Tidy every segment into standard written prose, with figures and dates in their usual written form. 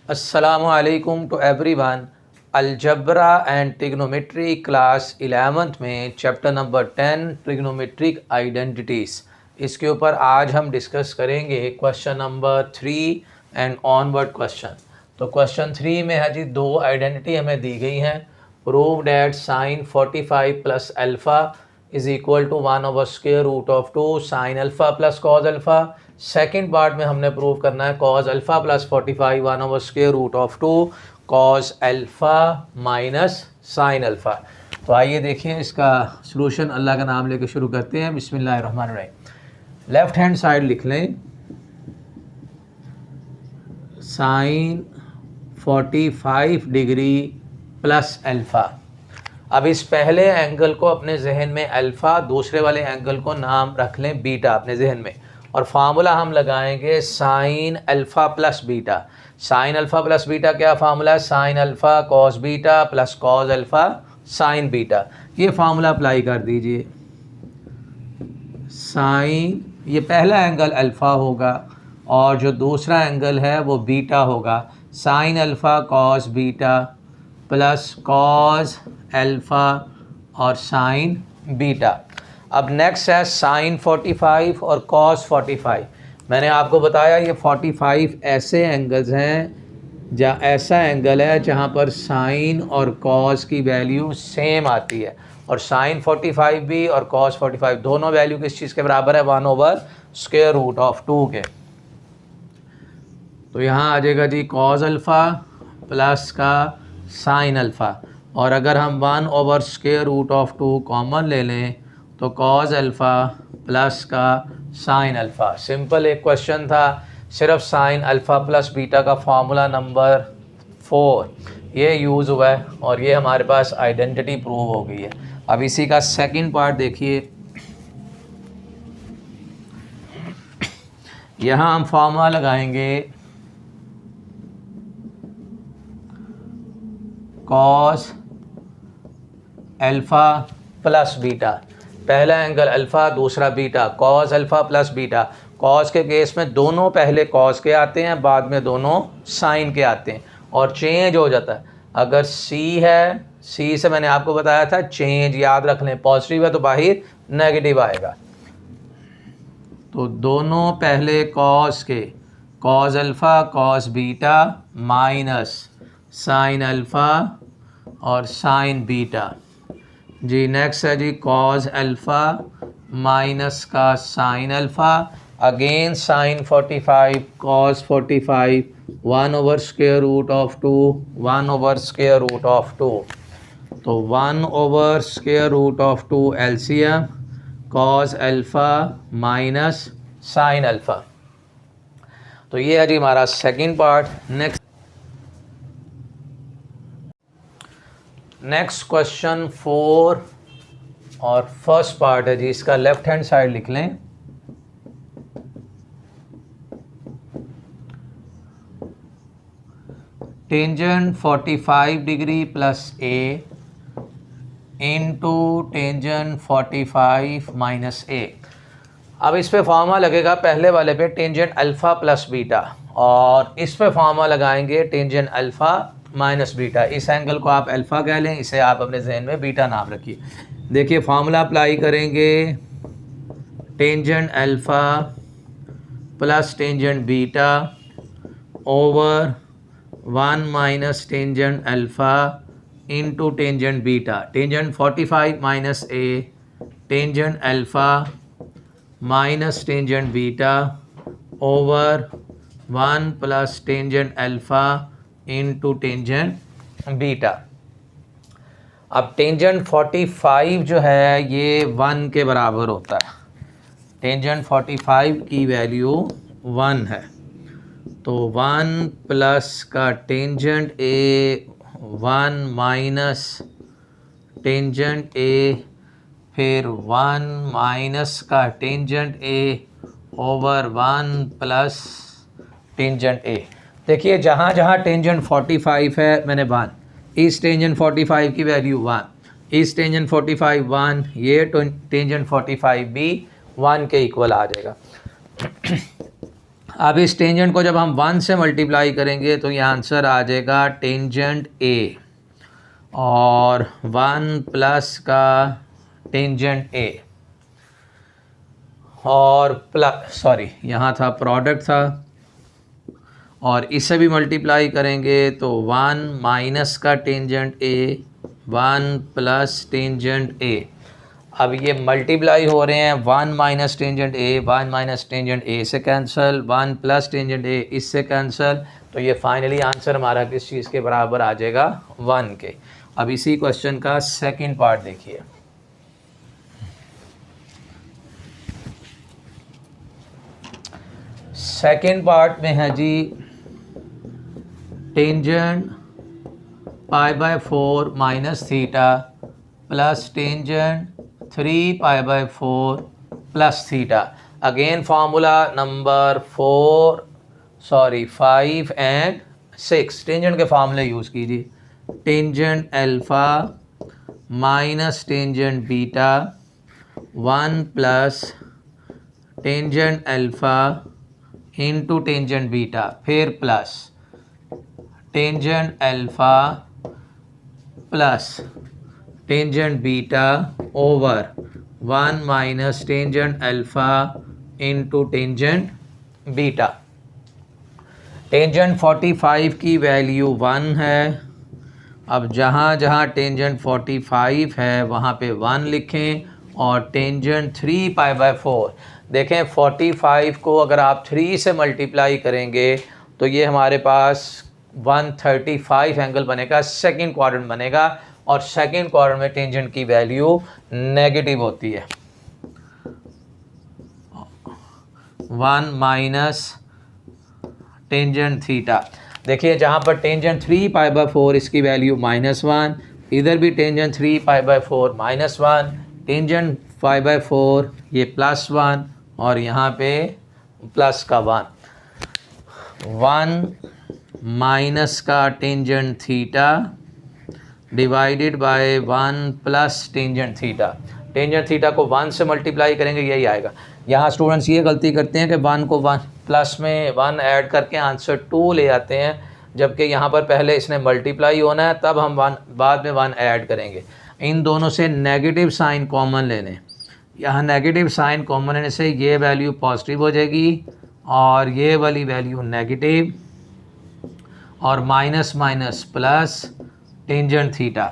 अस्सलामुअलैकुम to everyone. Algebra and trigonometry class 11th में chapter number 10 trigonometric identities, इसके ऊपर आज हम डिस्कस करेंगे question number 3 and onward question. तो क्वेश्चन 3 में है जी दो आइडेंटिटी हमें दी गई हैं। Prove that sine 45 plus alpha is equal to 1/√2 sine alpha plus cos alpha. Second part में हमने प्रूव करना है cos alpha plus 45 1/√2 cos alpha minus sine alpha. तो आइए देखिए इसका सलूशन। अल्लाह का नाम लेके शुरू करते हैं। बिस्मिल्लाहिर्रहमानिर्रहीम। लेफ़्ट हैंड साइड लिख लें साइन 45 डिग्री प्लस अल्फ़ा। अब इस पहले एंगल को अपने जहन में अल्फ़ा, दूसरे वाले एंगल को नाम रख लें बीटा अपने जहन में, और फार्मूला हम लगाएंगे sign alpha plus beta. Sign alpha plus beta क्या फार्मूला है? Sine alpha cos beta plus cos alpha sine beta. ये फार्मूला अप्लाई कर दीजिए। साइन, ये पहला एंगल अल्फ़ा होगा और जो दूसरा एंगल है वो बीटा होगा। Sign alpha cos beta plus cos alpha और साइन बीटा। अब नेक्स्ट है साइन 45 और कॉस 45। मैंने आपको बताया ये 45 ऐसे एंगल्स हैं जहाँ ऐसा एंगल है जहाँ पर साइन और कॉस की वैल्यू सेम आती है, और साइन 45 भी और कॉस 45 दोनों वैल्यू किस चीज़ के बराबर है? 1/√2 के। तो यहाँ आ जाएगा जी कॉस अल्फ़ा प्लस का साइन अल्फ़ा, और अगर हम 1/√2 कॉमन ले लें तो कॉस अल्फ़ा प्लस का साइन अल्फ़ा। सिंपल एक क्वेश्चन था, सिर्फ साइन अल्फ़ा प्लस बीटा का फार्मूला नंबर 4 ये यूज़ हुआ है और ये हमारे पास आइडेंटिटी प्रूव हो गई है। अब इसी का सेकंड पार्ट देखिए। यहाँ हम फार्मूला लगाएंगे कॉस अल्फ़ा प्लस बीटा। पहला एंगल अल्फ़ा, दूसरा beta, cos alpha plus beta. Cos के केस में दोनों पहले कॉस के आते हैं, बाद में दोनों साइन के आते हैं, और चेंज हो जाता है। अगर सी है, सी से मैंने आपको बताया था चेंज, याद रख लें, पॉजिटिव है तो बाहर नेगेटिव आएगा। तो दोनों पहले कॉस के, cos alpha cos beta minus sine alpha और साइन बीटा जी। नेक्स्ट है जी कॉस अल्फ़ा माइनस का sine alpha, again sine 45 cos 45 1/√2 1/√2। तो 1/√2 LCM cos alpha minus sine alpha. तो ये है जी हमारा सेकंड पार्ट। नेक्स्ट क्वेश्चन 4 और फर्स्ट पार्ट है जी, इसका लेफ्ट हैंड साइड लिख लें टेंजेंट 45 डिग्री प्लस ए इंटू टेंजेंट 45 माइनस ए। अब इस पे फार्मूला लगेगा पहले वाले पे टेंजेंट अल्फ़ा प्लस बीटा, और इस पे फार्मूला लगाएंगे टेंजेंट अल्फ़ा माइनस बीटा। इस एंगल को आप अल्फ़ा कह लें, इसे आप अपने जहन में बीटा नाम रखिए। देखिए फार्मूला अप्लाई करेंगे tangent alpha plus tangent beta over 1 minus tangent alpha into tangent beta. Tangent 45 minus A, tangent alpha minus tangent beta over 1 plus tangent alpha into tangent beta. अब टेंजेंट 45 जो है ये 1 के बराबर होता है। टेंजेंट 45 की वैल्यू 1 है, तो 1 प्लस का टेंजेंट ए 1 माइनस टेंजेंट ए, फिर 1 माइनस का टेंजेंट ए ओवर 1 प्लस टेंजेंट ए। देखिए जहाँ जहाँ टेंजेंट 45 है मैंने 1, इस टेंजेंट 45 की वैल्यू 1, इस टेंजेंट 45 1, ये टेंजेंट 45 भी 1 के इक्वल आ जाएगा। अब इस टेंजेंट को जब हम 1 से मल्टीप्लाई करेंगे तो ये आंसर आ जाएगा टेंजेंट ए, और 1 प्लस का टेंजेंट ए, और प्लस सॉरी यहाँ था प्रोडक्ट था, और इसे भी मल्टीप्लाई करेंगे तो 1 माइनस का टेंजेंट ए, 1 प्लस टेंजेंट ए। अब ये मल्टीप्लाई हो रहे हैं, 1 माइनस टेंजेंट ए, 1 माइनस टेंजेंट ए से कैंसिल, 1 प्लस टेंजेंट ए इससे कैंसिल, तो ये फाइनली आंसर हमारा किस चीज़ के बराबर आ जाएगा 1 के। अब इसी क्वेश्चन का सेकंड पार्ट देखिए। सेकंड पार्ट में है जी tangent π/4 minus theta plus tangent 3π/4 plus theta. Again formula number 5 and 6 tangent के फार्मूले यूज़ कीजिए। Tangent alpha minus tangent beta 1 plus tangent alpha into tangent beta, फिर plus tangent alpha plus tangent beta over 1 minus tangent alpha into tangent beta. Tangent 45 की value 1 है। अब जहाँ जहाँ tangent 45 है वहाँ पे 1 लिखें, और टेंजेंट 3π/4 देखें 45 को अगर आप 3 से मल्टीप्लाई करेंगे तो ये हमारे पास 135 एंगल बनेगा, सेकंड क्वाड्रेंट बनेगा, और सेकंड क्वाड्रेंट में टेंजेंट की वैल्यू नेगेटिव होती है। 1 माइनस टेंजेंट थीटा, देखिए जहाँ पर टेंजेंट 3π/4 इसकी वैल्यू -1, इधर भी टेंजेंट 3π/4 -1, टेंजेंट π/4 ये +1, और यहाँ पे प्लस का 1 माइनस का tangent theta divided by 1 plus tangent theta. Tangent theta को 1 से मल्टीप्लाई करेंगे यही आएगा। यहाँ स्टूडेंट्स ये गलती करते हैं कि 1 को 1 प्लस में 1 ऐड करके आंसर 2 ले आते हैं, जबकि यहाँ पर पहले इसने मल्टीप्लाई होना है, तब हम बाद में 1 ऐड करेंगे। इन दोनों से नेगेटिव साइन कॉमन लेने, यहाँ नेगेटिव साइन कॉमन लेने से ये वैल्यू पॉजिटिव हो जाएगी और ये वाली वैल्यू नेगेटिव, और minus minus plus tangent theta.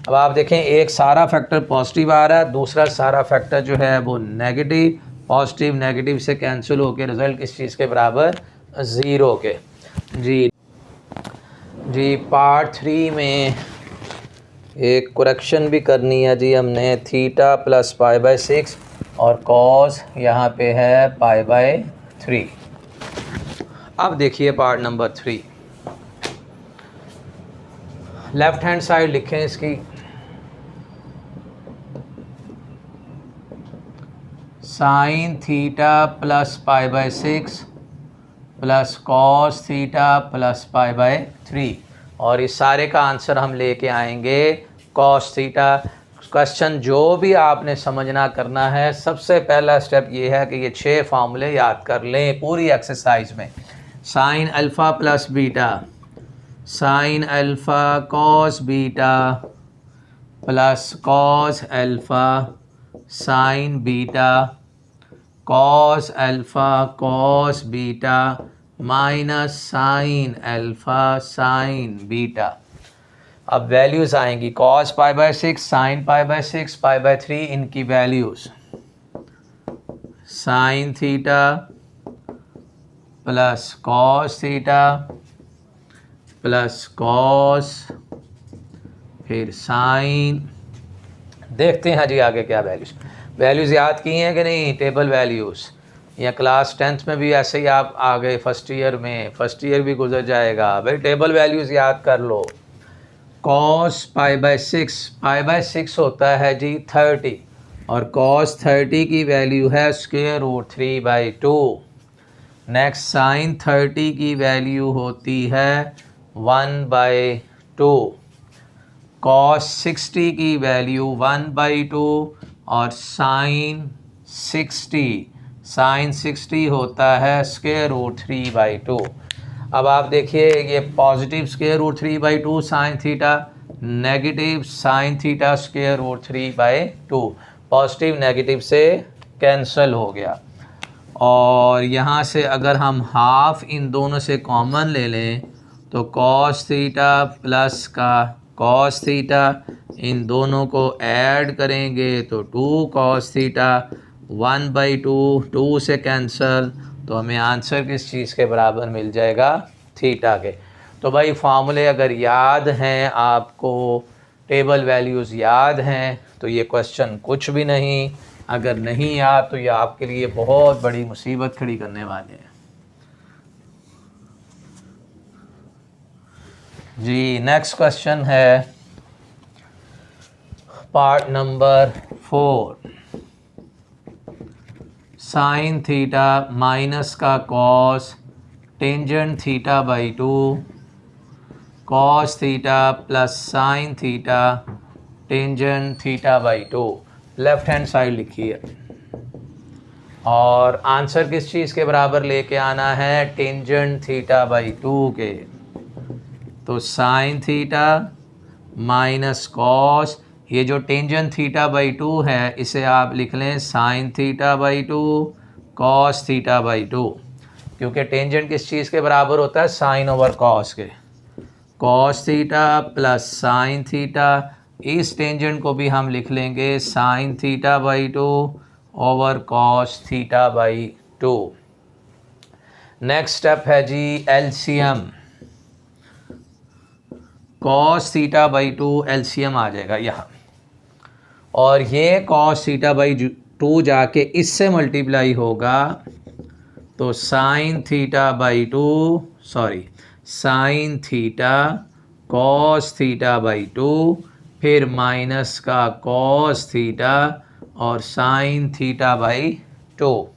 अब आप देखें एक सारा फैक्टर पॉजिटिव आ रहा है, दूसरा सारा फैक्टर जो है वो नेगेटिव, पॉजिटिव नेगेटिव से कैंसिल होकर रिजल्ट किस चीज़ के बराबर 0 के। जी पार्ट 3 में एक करेक्शन भी करनी है जी हमने। थीटा प्लस π/6 और कॉस यहाँ पे है π/3। अब देखिए part number 3, left hand side लिखें इसकी। Sine theta plus π/6 plus cos theta plus π/3, और इस सारे का आंसर हम लेके आएंगे कॉस थीटा। क्वेश्चन जो भी आपने समझना करना है, सबसे पहला स्टेप ये है कि ये 6 फार्मूले याद कर लें पूरी एक्सरसाइज में। Sign alpha plus beta, sign alpha cos beta plus cos alpha sine beta, cos alpha cos beta minus sine alpha sine beta. अब वैल्यूज़ आएंगी कॉस π/6, साइन π/6, π/3, इनकी values sign theta plus cos theta plus cos, फिर sign. देखते हैं जी आगे क्या values याद की हैं कि नहीं, टेबल वैल्यूज़, या क्लास 10th में भी ऐसे ही आप आ गए, फर्स्ट ईयर भी गुजर जाएगा भाई। टेबल वैल्यूज़ याद कर लो। कॉस π/6 होता है जी 30, और कॉस 30 की वैल्यू है √3/2। नेक्स्ट साइन 30 की वैल्यू होती है 1/2। कॉस 60 की वैल्यू 1/2, और साइन 60 साइन 60 होता है स्क्वायर रूट 3/2। अब आप देखिए ये positive square root 3/2 sine theta, negative sine theta square root 3/2, positive negative से कैंसिल हो गया। और यहाँ से अगर हम हाफ इन दोनों से कॉमन ले लें तो कॉस थीटा प्लस का कॉस थीटा, इन दोनों को ऐड करेंगे तो 2 कॉस थीटा, 1/2, 2 से कैंसल, तो हमें आंसर किस चीज़ के बराबर मिल जाएगा, थीटा के। तो भाई फार्मूले अगर याद हैं आपको, टेबल वैल्यूज़ याद हैं, तो ये क्वेश्चन कुछ भी नहीं। अगर नहीं याद तो ये आपके लिए बहुत बड़ी मुसीबत खड़ी करने वाले हैं जी। नेक्स्ट क्वेश्चन है part number 4, sine theta minus का कॉस टेंजेंट थीटा/2 cos theta plus sine theta tangent थीटा/2। लेफ्ट हैंड साइड लिखिए और आंसर किस चीज़ के बराबर लेके आना है, टेंजेंट थीटा/2 के। तो साइन थीटा माइनस कॉस, ये जो टेंजेंट थीटा/2 है इसे आप लिख लें साइन थीटा/2 कॉस थीटा/2, क्योंकि टेंजेंट किस चीज़ के बराबर होता है, साइन ओवर कॉस के। Cos theta plus sine theta, इस टेंजेंट को भी हम लिख लेंगे sign थीटा/2 over cos थीटा/2। Next step है जी एलसीएम। कॉस थीटा/2 एलसीएम आ जाएगा यहाँ, और ये कॉस थीटा/2 जाके इससे मल्टीप्लाई होगा तो साइन थीटा/2 साइन थीटा कॉस थीटा/2, फिर माइनस का कॉस थीटा और साइन थीटा/2।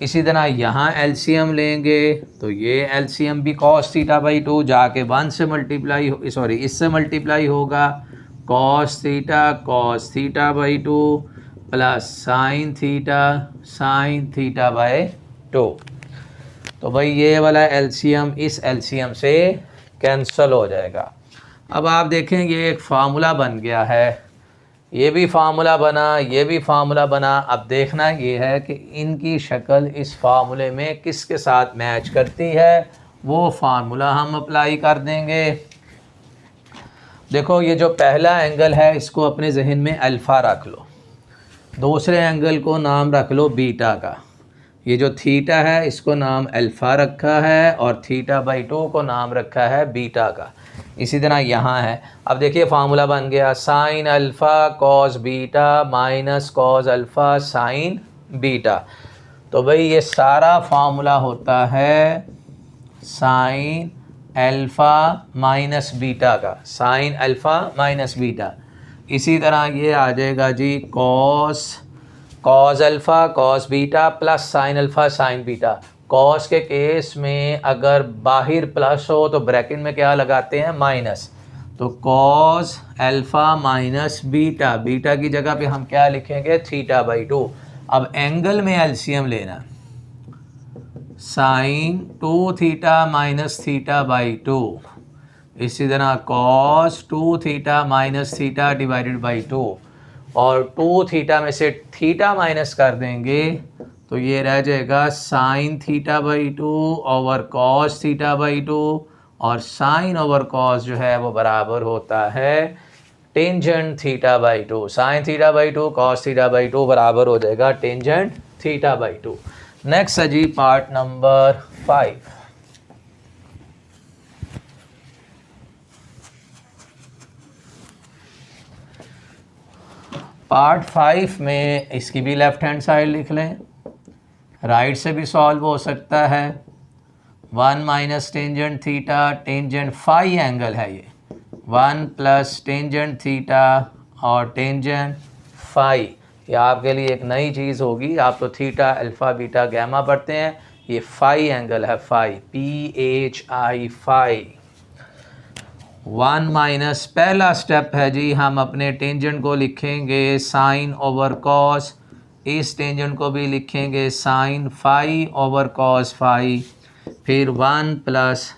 इसी तरह यहाँ एलसीएम लेंगे तो ये एलसीएम भी कॉस थीटा/2 जाके 1 से मल्टीप्लाई इससे मल्टीप्लाई होगा, कॉस थीटा/2 प्लस साइन थीटा/2। तो भाई ये वाला एलसीएम इस एलसीएम से कैंसिल हो जाएगा। अब आप देखें ये एक फार्मूला बन गया है, ये भी फार्मूला बना, ये भी फार्मूला बना। अब देखना ये है कि इनकी शक्ल इस फार्मूले में किसके साथ मैच करती है, वो फार्मूला हम अप्लाई कर देंगे। देखो ये जो पहला एंगल है इसको अपने जहन में अल्फ़ा रख लो, दूसरे एंगल को नाम रख लो बीटा का। ये जो थीटा है इसको नाम अल्फ़ा रखा है और थीटा/2 को नाम रखा है बीटा का। इसी तरह यहाँ है। अब देखिए फार्मूला बन गया sine alpha cos beta minus cos alpha sine beta. तो भाई ये सारा फार्मूला होता है साइन अल्फ़ा माइनस बीटा का, साइन अल्फ़ा माइनस बीटा। इसी तरह ये आ जाएगा जी cos alpha cos beta plus sine alpha sine beta. Cos के केस में अगर बाहर प्लस हो तो ब्रैकेट में क्या लगाते हैं, माइनस। तो cos alpha minus beta, beta की जगह पे हम क्या लिखेंगे, थीटा/2। अब एंगल में एलसीएम लेना, साइन 2 थीटा माइनस थीटा/2। इसी तरह cos 2 theta minus theta divided by 2, और 2 थीटा में से थीटा माइनस कर देंगे तो ये रह जाएगा साइन थीटा/2 ओवर कॉस थीटा/2, और साइन ओवर कॉस जो है वो बराबर होता है टेंजेंट थीटा/2। साइन थीटा/2 कॉस थीटा/2 बराबर हो जाएगा टेंजेंट थीटा/2। नेक्स्ट है जी पार्ट नंबर 5। पार्ट 5 में इसकी भी लेफ्ट हैंड साइड लिख लें, राइट से भी सॉल्व हो सकता है। 1 minus tangent theta, tangent phi angle है ये, 1 प्लस टेंजेंट थीटा और टेंजेंट फाई। ये आपके लिए एक नई चीज़ होगी, आप तो थीटा अल्फ़ा बीटा गैमा पढ़ते हैं, ये फाई एंगल है, फाई PHI फाई। 1 माइनस पहला स्टेप है जी, हम अपने टेंजेंट को लिखेंगे साइन ओवर कॉस, इस टेंजेंट को भी लिखेंगे sine phi over cos phi, फिर 1 plus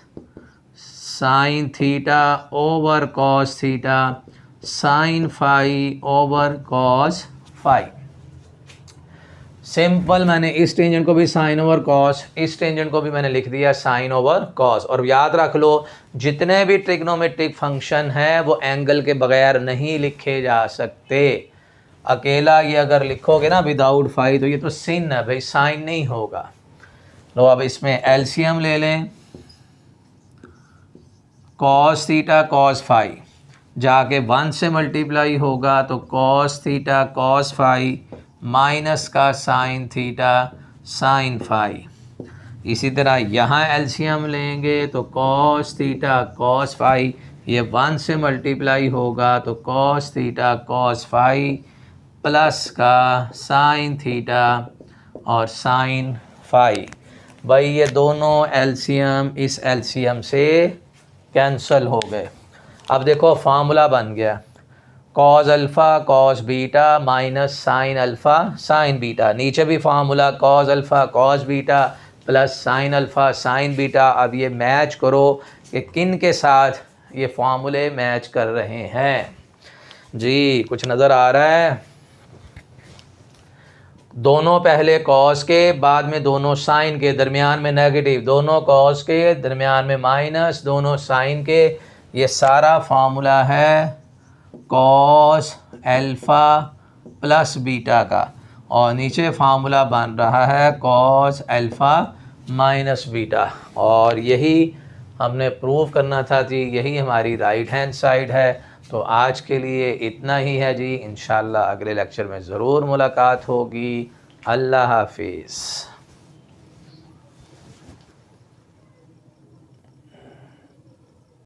sine theta over cos theta sine phi over cos phi. Simple, मैंने इस टेंजेंट को भी साइन ओवर कॉस, इस टेंजेंट को भी मैंने लिख दिया साइन ओवर कॉस। और याद रख लो जितने भी ट्रिग्नोमेट्रिक फंक्शन हैं वो एंगल के बगैर नहीं लिखे जा सकते। अकेला ये अगर लिखोगे ना विदाउट फाई तो ये तो सिन है भाई, साइन नहीं होगा। लो अब इसमें एलसीएम ले लें, कॉस थीटा कॉस फाई जाके 1 से मल्टीप्लाई होगा तो cos theta cos phi minus का साइन थीटा साइन फाई। इसी तरह यहाँ एलसीएम लेंगे तो कॉस थीटा कॉस फाई, ये 1 से मल्टीप्लाई होगा तो cos theta cos phi plus का साइन थीटा और साइन फाई। भाई ये दोनों एलसीएम इस एलसीएम से कैंसल हो गए। अब देखो फार्मूला बन गया cos alpha cos beta minus sine alpha sine beta. नीचे भी formula cos alpha cos beta plus sine alpha sine beta. अब ये मैच करो कि किन के साथ ये फार्मूले मैच कर रहे हैं जी। कुछ नज़र आ रहा है? दोनों पहले कॉस के, बाद में दोनों साइन के, दरमियान में नेगेटिव, दोनों कॉस के दरमियान में माइनस, दोनों साइन के। ये सारा फार्मूला है कॉस अल्फ़ा प्लस बीटा का, और नीचे फार्मूला बन रहा है कॉस अल्फ़ा माइनस बीटा। और यही हमने प्रूव करना था जी, यही हमारी राइट हैंड साइड है। तो आज के लिए इतना ही है जी, इंशाल्लाह अगले लेक्चर में ज़रूर मुलाकात होगी। अल्लाह हाफिज़।